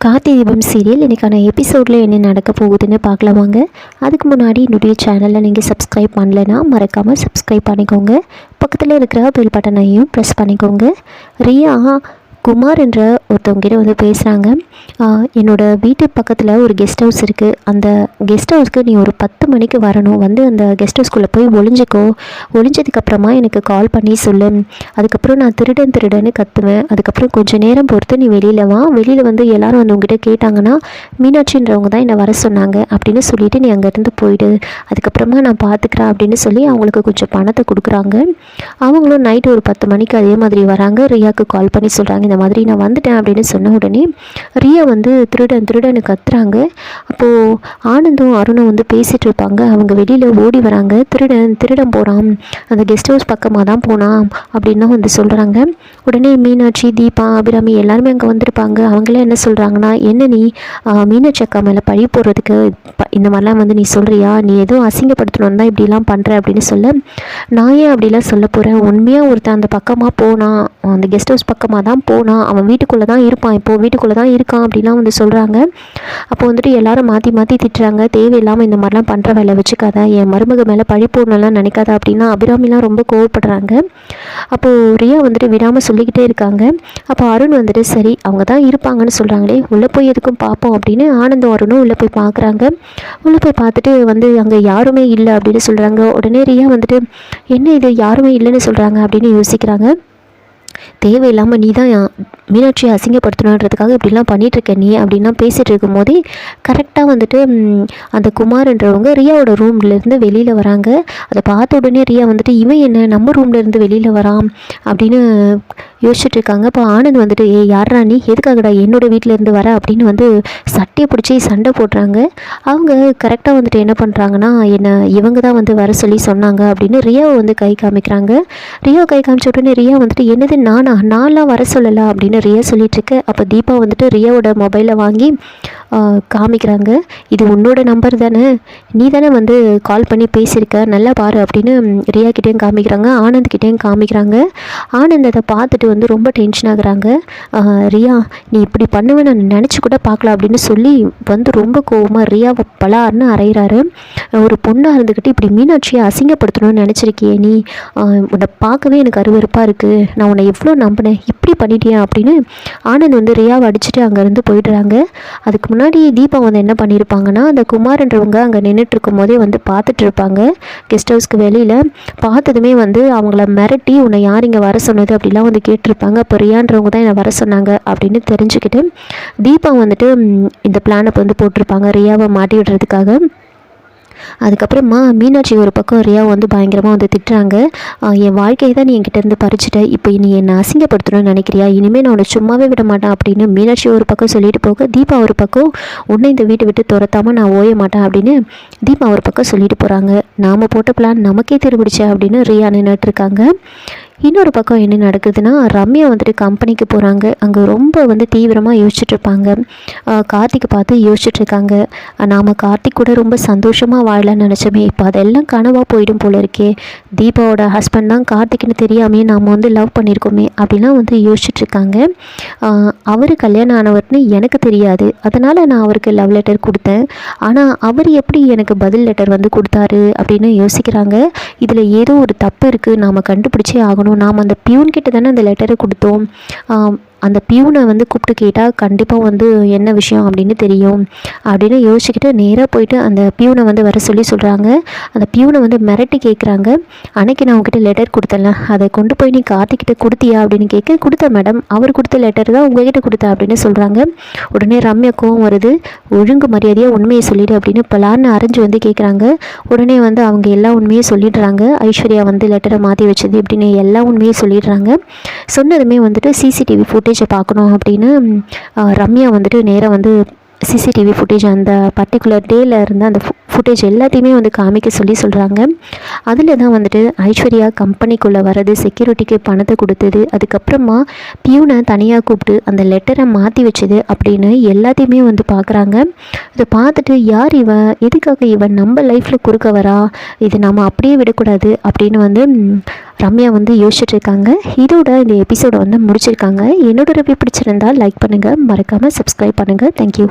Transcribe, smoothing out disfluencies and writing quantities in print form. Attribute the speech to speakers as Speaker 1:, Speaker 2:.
Speaker 1: கார்த்தி தீபம் சீரியல் இன்றைக்கான எபிசோடில் என்ன நடக்க போகுதுன்னு பார்க்கலாம் வாங்க. அதுக்கு முன்னாடி என்னுடைய சேனலில் நீங்கள் சப்ஸ்கிரைப் பண்ணலைன்னா மறக்காமல் சப்ஸ்கிரைப் பண்ணிக்கோங்க. பக்கத்தில் இருக்கிற பெல் பட்டனையும் ப்ரெஸ் பண்ணிக்கோங்க. ரியா குமார் என்ற ஒருத்தவங்கிட்ட வந்து பேசுகிறாங்க. என்னோடய வீட்டு பக்கத்தில் ஒரு கெஸ்ட் ஹவுஸ் இருக்குது. அந்த கெஸ்ட் ஹவுஸ்க்கு நீ ஒரு 10 மணிக்கு வரணும். வந்து அந்த கெஸ்ட் ஹவுஸ்குள்ளே போய் ஒளிஞ்சிக்கோ. ஒளிஞ்சதுக்கப்புறமா எனக்கு கால் பண்ணி சொல்லு. அதுக்கப்புறம் நான் திருடன்னு கத்துவேன். அதுக்கப்புறம் கொஞ்சம் நேரம் பொறுத்து நீ வெளியில் வா. வெளியில் வந்து எல்லோரும் வந்து உங்ககிட்ட கேட்டாங்கன்னா மீனாட்சின்றவங்க தான் என்னை வர சொன்னாங்க அப்படின்னு சொல்லிவிட்டு நீ அங்கேருந்து போயிடு. அதுக்கப்புறமா நான் பார்த்துக்கிறேன் அப்படின்னு சொல்லி அவங்களுக்கு கொஞ்சம் பணத்தை கொடுக்குறாங்க. அவங்களும் நைட்டு ஒரு 10 மணிக்கு அதே மாதிரி வராங்க. ரியாவுக்கு கால் பண்ணி சொல்கிறாங்க, இந்த மாதிரி நான் வந்துட்டேன் அப்படின்னு சொன்ன உடனே ரியா வந்து திருடன்னு கத்துறாங்க. அப்போது ஆனந்தும் அருணும் வந்து பேசிகிட்டு இருப்பாங்க. அவங்க வெளியில் ஓடி வராங்க. திருடன் போகிறான், அந்த கெஸ்ட் ஹவுஸ் பக்கமாக தான் போனான் அப்படின்னு வந்து சொல்கிறாங்க. உடனே மீனாட்சி, தீபா, அபிராமி எல்லாருமே அங்கே வந்திருப்பாங்க. அவங்களே என்ன சொல்கிறாங்கன்னா, என்ன நீ மீனாட்சி அக்கா மேலே பழி போடுறதுக்கு இந்த மாதிரிலாம் வந்து நீ சொல்கிறியா? நீ எதுவும் அசிங்கப்படுத்தணுன்னு தான் இப்படிலாம் பண்ணுற அப்படின்னு சொல்ல, நான் ஏன் அப்படிலாம் சொல்ல போகிறேன்? உண்மையாக ஒருத்தன் அந்த பக்கமாக போனான், அந்த கெஸ்ட் ஹவுஸ் பக்கமாக தான் போனான், அவன் வீட்டுக்குள்ளே தான் இருப்பான், இப்போது வீட்டுக்குள்ளே தான் இருக்கான் அப்படிலாம் வந்து சொல்கிறாங்க. அப்போ வந்துட்டு எல்லாரும் மாற்றி திட்டுறாங்க. தேவையில்லாமல் இந்த மாதிரிலாம் பண்ணுற வேலை வச்சுக்காத, என் மருமக மேலே பழி போடணும்லாம் நினைக்காத அப்படின்னா அபிராமிலாம் ரொம்ப கோவப்படுறாங்க. அப்போது ரியா வந்துட்டு விடாமல் சொல்லிக்கிட்டே இருக்காங்க. அப்போ அருண் வந்துட்டு சரி அவங்க தான் இருப்பாங்கன்னு சொல்கிறாங்களே, உள்ளே போய் எதுக்கும் பார்ப்போம் அப்படின்னு ஆனந்தும் அருணும் உள்ளே போய் பார்க்குறாங்க. உள்ளே போய் பார்த்துட்டு வந்து அங்கே யாருமே இல்லை அப்படின்னு சொல்கிறாங்க. உடனே ரியா வந்துட்டு என்ன இது யாருமே இல்லைன்னு சொல்கிறாங்க அப்படின்னு யோசிக்கிறாங்க. தேவையில்லாமல் நீ தான் மீனாட்சியை அசிங்கப்படுத்தணுன்றதுக்காக இப்படிலாம் பண்ணிகிட்ருக்க நீ அப்படின்லாம் பேசிகிட்டு இருக்கும் போதே கரெக்டாக வந்துட்டு அந்த குமார்ன்றவங்க ரியாவோட ரூம்லேருந்து வெளியில் வராங்க. அதை பார்த்த உடனே ரியா வந்துட்டு இவன் என்ன நம்ம ரூம்லேருந்து வெளியில் வரான் அப்படின்னு யோசிச்சுட்டு இருக்காங்க. அப்போ ஆனந்த் வந்துட்டு யாரா நீ, எதுக்காகடா என்னோடய வீட்டிலேருந்து வர அப்படின்னு வந்து சட்டையை பிடிச்சி சண்டை போடுறாங்க. அவங்க கரெக்டாக வந்துட்டு என்ன பண்ணுறாங்கன்னா, என்ன இவங்க தான் வந்து வர சொல்லி சொன்னாங்க அப்படின்னு ரியாவை வந்து கை காமிக்கிறாங்க. ரியாவை கை காமிச்ச உடனே ரியா வந்துட்டு என்னது நான்லாம் வர சொல்லலை அப்படின்னு ரியா சொல்லிகிட்ருக்கு. அப்போ தீபா வந்துட்டு ரியாவோட மொபைலை வாங்கி காமிக்கிறாங்க. இது உன்னோட நம்பர் தானே, நீ தானே வந்து கால் பண்ணி பேசியிருக்க, நல்லா பாரு அப்படின்னு ரியா கிட்டேயும் காமிக்கிறாங்க, ஆனந்த்கிட்டேயும் காமிக்கிறாங்க. ஆனந்த் அதை பார்த்துட்டு வந்து ரொம்ப டென்ஷன் ஆகுறாங்க. ரியா நீ இப்படி பண்ணுவேன்னு நான் நினச்சி கூட பார்க்கல அப்படின்னு சொல்லி வந்து ரொம்ப கோவமாக ரியாவை பலார்னு அறையிறாரு. ஒரு பொண்ணாக இருந்துக்கிட்டு இப்படி மீனாட்சியை அசிங்கப்படுத்தணும்னு நினச்சிருக்கியே நீ, உன்னை பார்க்கவே எனக்கு அருவருப்பாக இருக்குது, நான் உன்னை எவ்வளோ நம்பினேன், இப்படி பண்ணிட்டியா அப்படின்னு ஆனந்த் வந்து ரியாவை அடிச்சுட்டு அங்கேருந்து போயிடுறாங்க. அதுக்கு முன்னாடி தீபா வந்து என்ன பண்ணியிருப்பாங்கன்னா, அந்த குமார்ன்றவங்க அங்கே நின்றுட்டு இருக்கும் போதே வந்து பார்த்துட்டு இருப்பாங்க. கெஸ்ட் ஹவுஸ்க்கு வெளியில் பார்த்ததுமே வந்து அவங்கள மிரட்டி உன்னை யார் இங்கே வர சொன்னது அப்படிலாம் வந்து கேட்டிருப்பாங்க. அப்போ ரியான்றவங்க தான் என்னை வர சொன்னாங்க அப்படின்னு தெரிஞ்சுக்கிட்டு தீபா வந்துட்டு இந்த பிளானை வந்து போட்டிருப்பாங்க ரியாவை மாட்டி விடுறதுக்காக. அதுக்கப்புறமா மீனாட்சி ஒரு பக்கம் ரியா வந்து பயங்கரமாக வந்து திட்டுறாங்க. என் வாழ்க்கையை தான் நீ என்கிட்டேருந்து பறிச்சுட்ட, இப்போ நீ என்னை அசிங்கப்படுத்தணும்னு நினைக்கிறியா, இனிமேல் நான் உன்னை சும்மாவே விட மாட்டேன் அப்படின்னு மீனாட்சி ஒரு பக்கம் சொல்லிட்டு போக, தீபா ஒரு பக்கம் உன்னை இந்த வீட்டை விட்டு துரத்தாமல் நான் ஓய மாட்டேன் அப்படின்னு தீபா ஒரு பக்கம் சொல்லிட்டு போகிறாங்க. நாம் போட்ட பிளான் நமக்கே திரும்பிடுச்சு அப்படின்னு ரியா நின்றுட்டுருக்காங்க. இன்னொரு பக்கம் என்ன நடக்குதுன்னா, ரம்யா வந்துட்டு கம்பெனிக்கு போகிறாங்க. அங்கே ரொம்ப வந்து தீவிரமாக யோசிச்சுட்ருப்பாங்க. கார்த்திகை பார்த்து யோசிச்சுட்ருக்காங்க, நாம் கார்த்திக் கூட ரொம்ப சந்தோஷமாக வாழலான்னு நினச்சோமே, இப்போ அதெல்லாம் கனவாக போயிடும் போல இருக்கே, தீபாவோட ஹஸ்பண்ட் தான் கார்த்திக்னு தெரியாமே நாம் வந்து லவ் பண்ணியிருக்கோமே அப்படிலாம் வந்து யோசிச்சுட்ருக்காங்க. அவர் கல்யாணம் ஆனவர்னு எனக்கு தெரியாது, அதனால் நான் அவருக்கு லவ் லெட்டர் கொடுத்தேன், ஆனால் அவர் எப்படி எனக்கு பதில் லெட்டர் வந்து கொடுத்தாரு அப்படின்னு யோசிக்கிறாங்க. இதில் ஏதோ ஒரு தப்பு இருக்குது, நாம் கண்டுபிடிச்சே ஆகணும், நாம் அந்த பியூன்கிட்ட தானே அந்த லெட்டரை கொடுத்தோம், அந்த பியூனை வந்து கூப்பிட்டு கேட்டால் கண்டிப்பாக வந்து என்ன விஷயம் அப்படின்னு தெரியும் அப்படின்னு யோசிச்சுக்கிட்டு நேராக போயிட்டு அந்த பியூனை வந்து வர சொல்லி சொல்கிறாங்க. அந்த பியூனை வந்து மிரட்டி கேட்குறாங்க, அன்னைக்கு நான் உங்ககிட்ட லெட்டர் கொடுத்தேன்ல, அதை கொண்டு போய் நீ கார்த்திக்கிட்ட கொடுத்தியா அப்படின்னு கேட்க, கொடுத்தேன் மேடம், அவர் கொடுத்த லெட்டர் தான் உங்ககிட்ட கொடுத்தேன் அப்படின்னு சொல்கிறாங்க. உடனே ரம்யா கோவம் வருது, ஒழுங்கு மரியாதையாக உண்மையை சொல்லிடு அப்படின்னு பலான்னு அரைஞ்சு வந்து கேட்குறாங்க. உடனே வந்து அவங்க எல்லா உண்மையும் சொல்லிடுறாங்க. ஐஸ்வர்யா வந்து லெட்டரை மாற்றி வச்சது இப்படின்னு எல்லா உண்மையும் சொல்லிடுறாங்க. சொன்னதுமே வந்துட்டு சிசிடிவி ஃபுட்டேஜை பார்க்கணும் அப்படின்னு ரம்யா வந்துட்டு நேராக வந்து சிசிடிவி ஃபுட்டேஜ் அந்த பர்டிகுலர் டேயில் இருந்த அந்த ஃபுட்டேஜ் எல்லாத்தையுமே வந்து காமிக்க சொல்கிறாங்க. அதில் தான் வந்துட்டு ஐஸ்வர்யா கம்பெனிக்குள்ளே வர்றது, செக்யூரிட்டிக்கு பணத்தை கொடுத்தது, அதுக்கப்புறமா பியூனை தனியாக கூப்பிட்டு அந்த லெட்டரை மாற்றி வச்சது அப்படின்னு எல்லாத்தையுமே வந்து பார்க்குறாங்க. இதை பார்த்துட்டு யார் இவன், எதுக்காக இவன் நம்ம லைஃப்பில் குறுக்க வரா, இது நம்ம அப்படியே விடக்கூடாது அப்படின்னு வந்து ரம்யா வந்து யோசிச்சுட்டு இருக்காங்க. இதோட இந்த எபிசோடை வந்து முடிச்சிருக்காங்க. என்னோட ரிவ்யூ பிடிச்சிருந்தால் லைக் பண்ணுங்கள், மறக்காமல் சப்ஸ்கிரைப் பண்ணுங்கள். தேங்க்யூ.